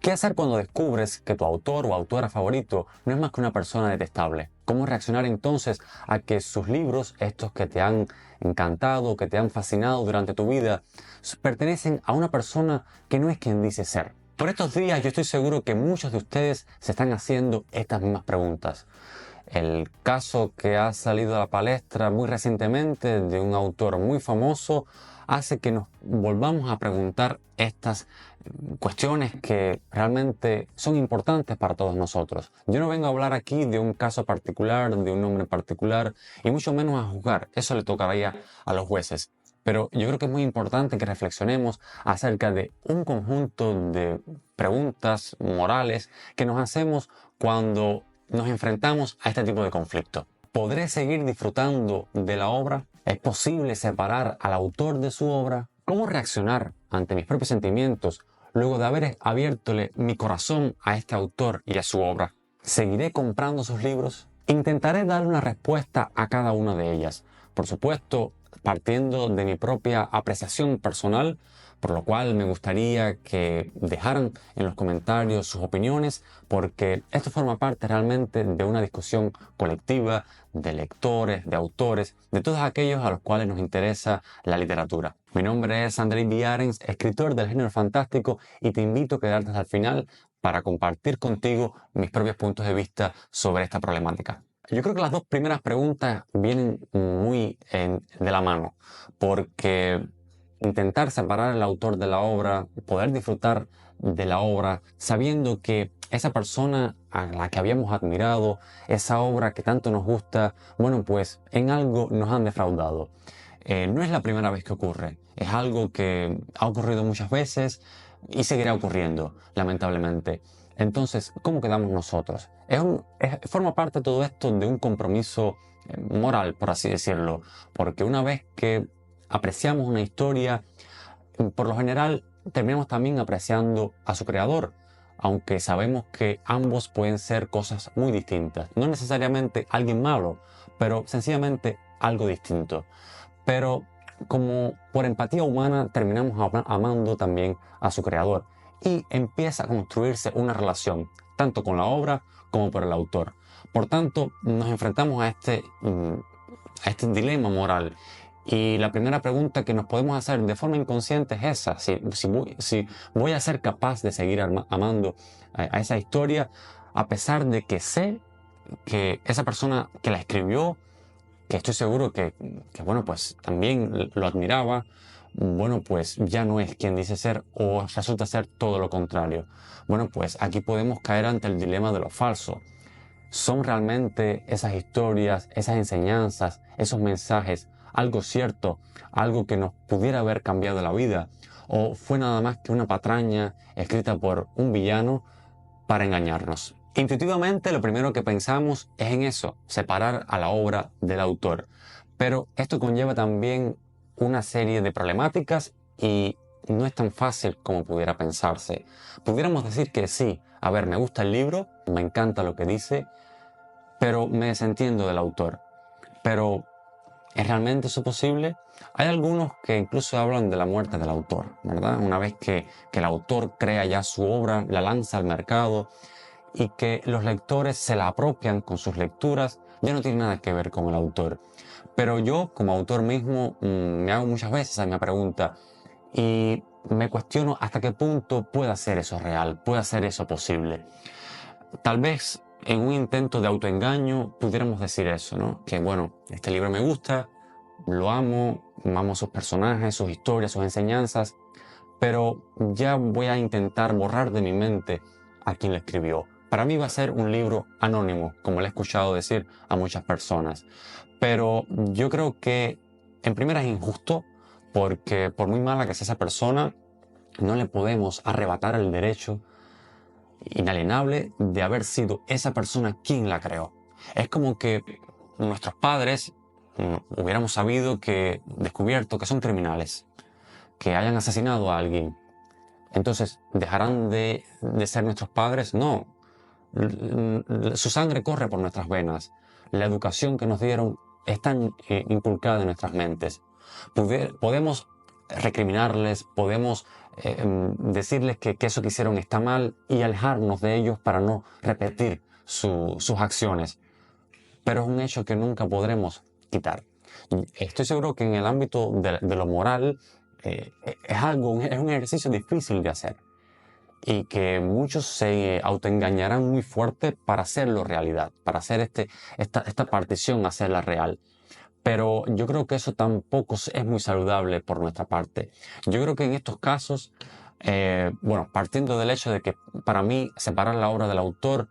¿Qué hacer cuando descubres que tu autor o autora favorito no es más que una persona detestable? ¿Cómo reaccionar entonces a que sus libros, estos que te han encantado, que te han fascinado durante tu vida, pertenecen a una persona que no es quien dice ser? Por estos días yo estoy seguro que muchos de ustedes se están haciendo estas mismas preguntas. El caso que ha salido a la palestra muy recientemente de un autor muy famoso hace que nos volvamos a preguntar estas cuestiones que realmente son importantes para todos nosotros. Yo no vengo a hablar aquí de un caso particular, de un nombre particular, y mucho menos a juzgar. Eso le tocaría a los jueces. Pero yo creo que es muy importante que reflexionemos acerca de un conjunto de preguntas morales que nos hacemos cuando nos enfrentamos a este tipo de conflicto. ¿Podré seguir disfrutando de la obra? ¿Es posible separar al autor de su obra? ¿Cómo reaccionar ante mis propios sentimientos luego de haber abiertole mi corazón a este autor y a su obra? ¿Seguiré comprando sus libros? Intentaré dar una respuesta a cada una de ellas. Por supuesto, partiendo de mi propia apreciación personal, por lo cual me gustaría que dejaran en los comentarios sus opiniones, porque esto forma parte realmente de una discusión colectiva de lectores, de autores, de todos aquellos a los cuales nos interesa la literatura. Mi nombre es Andrei Viarens, escritor del género fantástico, y te invito a quedarte hasta el final para compartir contigo mis propios puntos de vista sobre esta problemática. Yo creo que las dos primeras preguntas vienen muy de la mano, porque intentar separar al autor de la obra, poder disfrutar de la obra, sabiendo que esa persona a la que habíamos admirado, esa obra que tanto nos gusta, bueno, pues en algo nos han defraudado. No es la primera vez que ocurre, es algo que ha ocurrido muchas veces y seguirá ocurriendo, lamentablemente. Entonces, ¿cómo quedamos nosotros? Forma parte todo esto de un compromiso moral, por así decirlo, porque una vez que apreciamos una historia, por lo general terminamos también apreciando a su creador, aunque sabemos que ambos pueden ser cosas muy distintas. No necesariamente alguien malo, pero sencillamente algo distinto. Pero como por empatía humana terminamos amando también a su creador y empieza a construirse una relación, tanto con la obra como por el autor. Por tanto, nos enfrentamos a este dilema moral. Y la primera pregunta que nos podemos hacer de forma inconsciente es esa: si voy a ser capaz de seguir amando a esa historia, a pesar de que sé que esa persona que la escribió, que estoy seguro que bueno, pues también lo admiraba, bueno, pues ya no es quien dice ser, o resulta ser todo lo contrario. Bueno, pues aquí podemos caer ante el dilema de lo falso. ¿Son realmente esas historias, esas enseñanzas, esos mensajes algo cierto, algo que nos pudiera haber cambiado la vida? ¿O fue nada más que una patraña escrita por un villano para engañarnos? Intuitivamente lo primero que pensamos es en eso, separar a la obra del autor. Pero esto conlleva también una serie de problemáticas y no es tan fácil como pudiera pensarse. Pudiéramos decir que sí, a ver, me gusta el libro, me encanta lo que dice, pero me desentiendo del autor. Pero ¿es realmente eso posible? Hay algunos que incluso hablan de la muerte del autor, ¿verdad? Una vez que el autor crea ya su obra, la lanza al mercado y que los lectores se la apropian con sus lecturas, ya no tiene nada que ver con el autor. Pero yo, como autor mismo, me hago muchas veces esa misma pregunta y me cuestiono hasta qué punto puede ser eso real, puede ser eso posible. Tal vez en un intento de autoengaño pudiéramos decir eso, ¿no? Que bueno, este libro me gusta, lo amo sus personajes, sus historias, sus enseñanzas, pero ya voy a intentar borrar de mi mente a quien lo escribió. Para mí va a ser un libro anónimo, como le he escuchado decir a muchas personas. Pero yo creo que en primera es injusto, porque por muy mala que sea esa persona, no le podemos arrebatar el derecho inalienable de haber sido esa persona quien la creó. Es como que nuestros padres hubiéramos descubierto que son criminales, que hayan asesinado a alguien. Entonces, ¿dejarán de ser nuestros padres? No. Su sangre corre por nuestras venas. La educación que nos dieron está inculcada en nuestras mentes. Podemos recriminarles, podemos decirles que eso que hicieron está mal y alejarnos de ellos para no repetir sus acciones. Pero es un hecho que nunca podremos quitar. Estoy seguro que en el ámbito de lo moral es un ejercicio difícil de hacer y que muchos se autoengañarán muy fuerte para hacerlo realidad, para hacer esta partición, hacerla real. Pero yo creo que eso tampoco es muy saludable por nuestra parte. Yo creo que en estos casos, bueno, partiendo del hecho de que para mí separar la obra del autor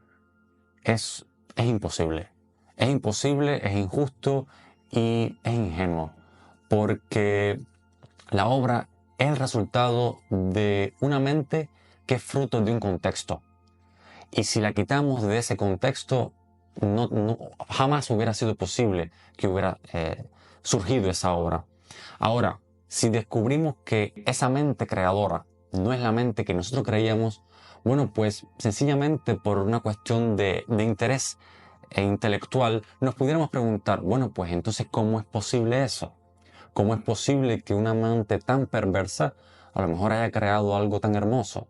es imposible. Es imposible, es injusto y es ingenuo. Porque la obra es el resultado de una mente que es fruto de un contexto. Y si la quitamos de ese contexto, jamás hubiera sido posible que hubiera surgido esa obra. Ahora, si descubrimos que esa mente creadora no es la mente que nosotros creíamos, bueno, pues sencillamente por una cuestión de interés intelectual, nos pudiéramos preguntar, bueno, pues entonces, ¿cómo es posible eso? ¿Cómo es posible que una mente tan perversa a lo mejor haya creado algo tan hermoso?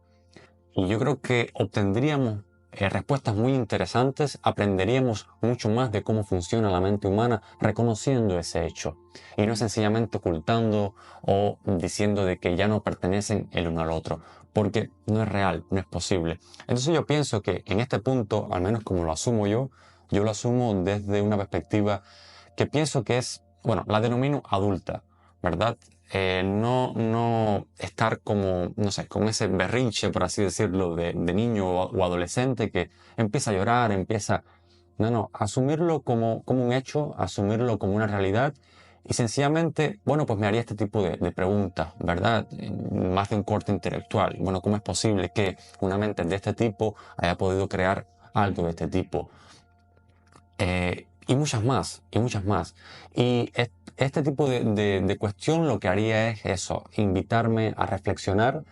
Y yo creo que obtendríamos respuestas muy interesantes, aprenderíamos mucho más de cómo funciona la mente humana reconociendo ese hecho y no sencillamente ocultando o diciendo de que ya no pertenecen el uno al otro, porque no es real, no es posible. Entonces yo pienso que en este punto, al menos como lo asumo yo lo asumo desde una perspectiva que pienso que es, bueno, la denomino adulta, ¿verdad? No estar como, no sé, con ese berrinche, por así decirlo, de niño o adolescente que empieza a llorar, empieza... No, asumirlo como un hecho, asumirlo como una realidad y sencillamente, bueno, pues me haría este tipo de preguntas, ¿verdad? Más de un corte intelectual. Bueno, ¿cómo es posible que una mente de este tipo haya podido crear algo de este tipo? Y muchas más, y muchas más. Y este tipo de cuestión lo que haría es eso, invitarme a reflexionar,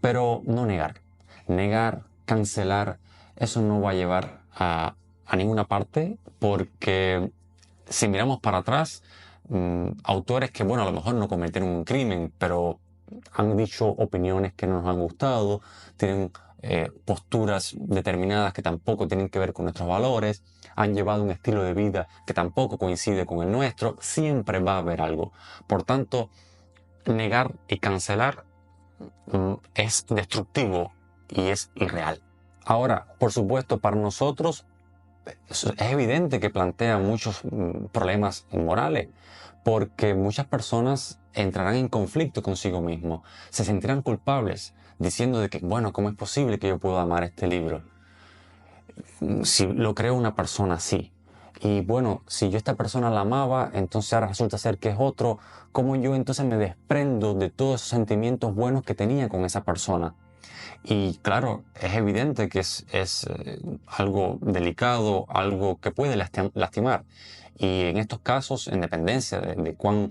pero no negar. Negar, cancelar, eso no va a llevar a ninguna parte porque si miramos para atrás, autores que, bueno, a lo mejor no cometieron un crimen, pero han dicho opiniones que no nos han gustado, tienen posturas determinadas que tampoco tienen que ver con nuestros valores, han llevado un estilo de vida que tampoco coincide con el nuestro, siempre va a haber algo. Por tanto, negar y cancelar es destructivo y es irreal. Ahora, por supuesto, para nosotros es evidente que plantea muchos problemas morales, porque muchas personas entrarán en conflicto consigo mismo, se sentirán culpables, diciendo de que, bueno, ¿cómo es posible que yo pueda amar este libro? Si lo creo una persona así. Y bueno, si yo esta persona la amaba, entonces ahora resulta ser que es otro, ¿cómo yo entonces me desprendo de todos esos sentimientos buenos que tenía con esa persona? Y claro, es evidente que es algo delicado, algo que puede lastimar. Y en estos casos, en dependencia de cuán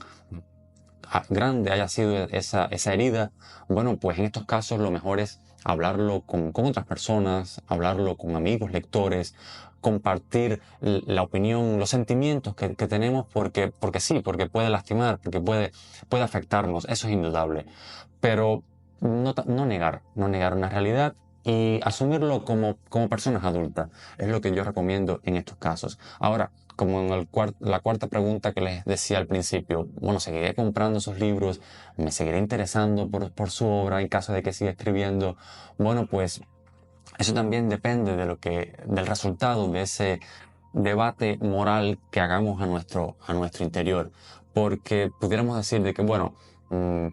grande haya sido esa herida, bueno, pues en estos casos lo mejor es hablarlo con otras personas, hablarlo con amigos, lectores, compartir la opinión, los sentimientos que tenemos, porque sí, porque puede lastimar, porque puede afectarnos, eso es indudable. Pero no negar una realidad y asumirlo como personas adultas. Es lo que yo recomiendo en estos casos. Ahora, como en la cuarta pregunta que les decía al principio, bueno, seguiré comprando esos libros, me seguiré interesando por su obra en caso de que siga escribiendo. Bueno, pues eso también depende del resultado de ese debate moral que hagamos a nuestro interior. Porque pudiéramos decir de que, bueno,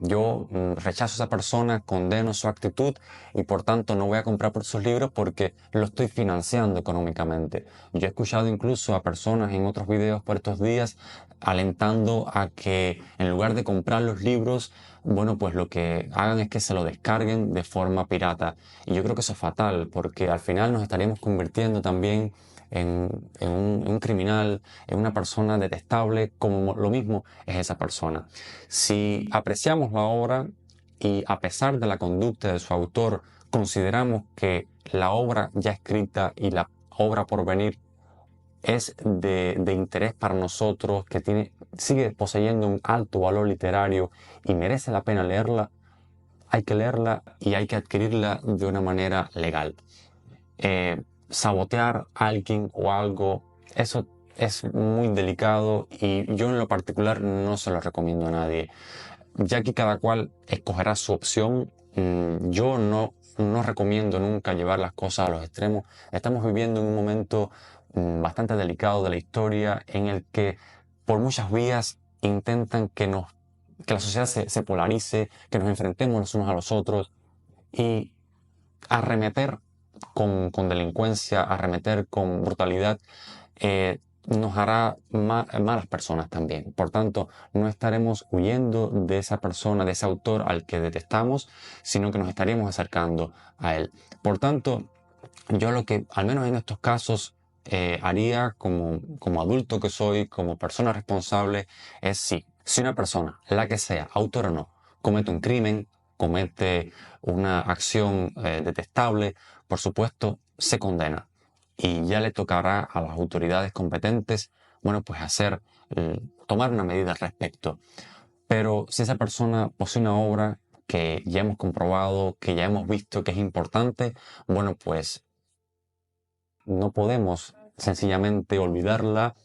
yo rechazo a esa persona, condeno su actitud y por tanto no voy a comprar por sus libros porque lo estoy financiando económicamente. Yo he escuchado incluso a personas en otros videos por estos días alentando a que en lugar de comprar los libros, bueno, pues lo que hagan es que se lo descarguen de forma pirata. Y yo creo que eso es fatal porque al final nos estaríamos convirtiendo también en un criminal, en una persona detestable, como lo mismo es esa persona. Si apreciamos la obra y a pesar de la conducta de su autor, consideramos que la obra ya escrita y la obra por venir es de interés para nosotros, que sigue poseyendo un alto valor literario y merece la pena leerla, hay que leerla y hay que adquirirla de una manera legal. Sabotear a alguien o algo, eso es muy delicado y yo en lo particular no se lo recomiendo a nadie, ya que cada cual escogerá su opción. Yo no recomiendo nunca llevar las cosas a los extremos. Estamos viviendo en un momento bastante delicado de la historia en el que por muchas vías intentan que la sociedad se polarice, que nos enfrentemos los unos a los otros y arremeter con delincuencia, arremeter con brutalidad, nos hará malas personas también. Por tanto, no estaremos huyendo de esa persona, de ese autor al que detestamos, sino que nos estaríamos acercando a él. Por tanto, yo lo que, al menos en estos casos, haría como adulto que soy, como persona responsable, es si una persona, la que sea, autor o no, comete un crimen, comete una acción detestable, por supuesto, se condena. Y ya le tocará a las autoridades competentes, bueno, pues tomar una medida al respecto. Pero si esa persona posee una obra que ya hemos comprobado, que ya hemos visto que es importante, bueno, pues no podemos sencillamente olvidarla,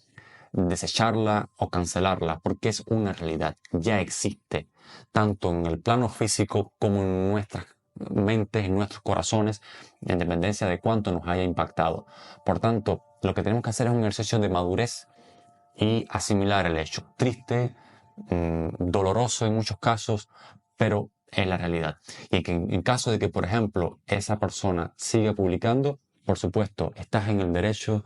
desecharla o cancelarla, porque es una realidad, ya existe, tanto en el plano físico como en nuestras mentes, en nuestros corazones, en dependencia de cuánto nos haya impactado. Por tanto, lo que tenemos que hacer es un ejercicio de madurez y asimilar el hecho. Triste, doloroso en muchos casos, pero es la realidad. Y que en caso de que, por ejemplo, esa persona siga publicando, por supuesto, estás en el derecho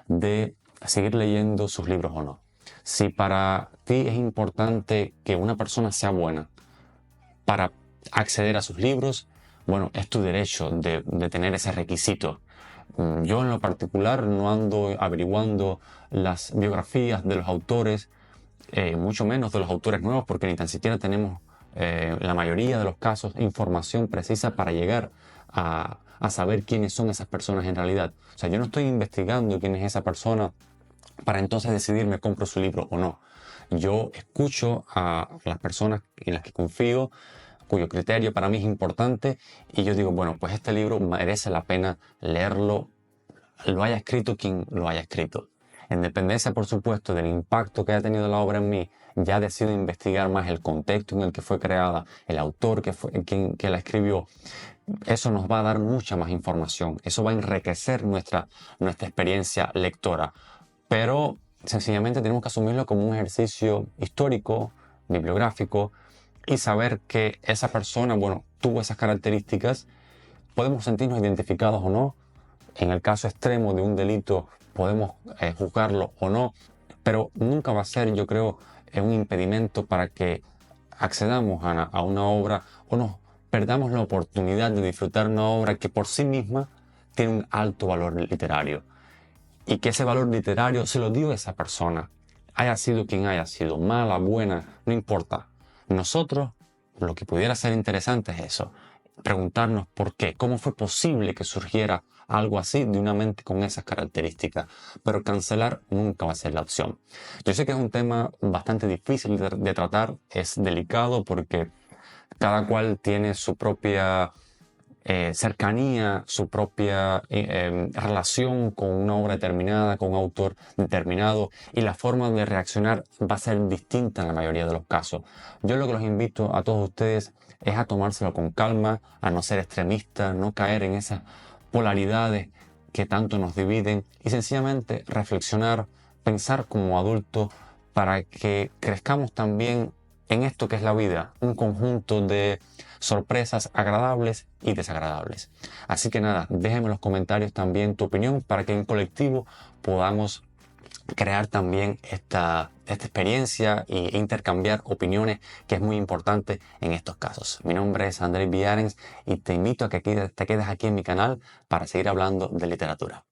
de seguir leyendo sus libros o no. Si para ti es importante que una persona sea buena para acceder a sus libros, bueno, es tu derecho de tener ese requisito. Yo en lo particular no ando averiguando las biografías de los autores, mucho menos de los autores nuevos, porque ni tan siquiera tenemos la mayoría de los casos información precisa para llegar a saber quiénes son esas personas en realidad. O sea, yo no estoy investigando quién es esa persona para entonces decidir me compro su libro o no. Yo escucho a las personas en las que confío, cuyo criterio para mí es importante, y yo digo, bueno, pues este libro merece la pena leerlo, lo haya escrito quien lo haya escrito. En dependencia, por supuesto, del impacto que haya tenido la obra en mí, ya decido investigar más el contexto en el que fue creada, el autor que la escribió. Eso nos va a dar mucha más información, eso va a enriquecer nuestra experiencia lectora. Pero sencillamente tenemos que asumirlo como un ejercicio histórico, bibliográfico, y saber que esa persona, bueno, tuvo esas características. Podemos sentirnos identificados o no. En el caso extremo de un delito podemos juzgarlo o no, pero nunca va a ser, yo creo, un impedimento para que accedamos a una obra o nos perdamos la oportunidad de disfrutar una obra que por sí misma tiene un alto valor literario. Y que ese valor literario se lo dio esa persona, haya sido quien haya sido, mala, buena, no importa. Nosotros, lo que pudiera ser interesante es eso, preguntarnos por qué, cómo fue posible que surgiera algo así de una mente con esas características, pero cancelar nunca va a ser la opción. Yo sé que es un tema bastante difícil de tratar, es delicado porque cada cual tiene su propia cercanía, su propia relación con una obra determinada, con un autor determinado, y la forma de reaccionar va a ser distinta en la mayoría de los casos. Yo lo que los invito a todos ustedes es a tomárselo con calma, a no ser extremistas, no caer en esas polaridades que tanto nos dividen y sencillamente reflexionar, pensar como adultos para que crezcamos también en esto que es la vida, un conjunto de sorpresas agradables y desagradables. Así que nada, déjenme en los comentarios también tu opinión para que en colectivo podamos crear también esta experiencia e intercambiar opiniones, que es muy importante en estos casos. Mi nombre es Andrés Villarens y te invito a que te quedes aquí en mi canal para seguir hablando de literatura.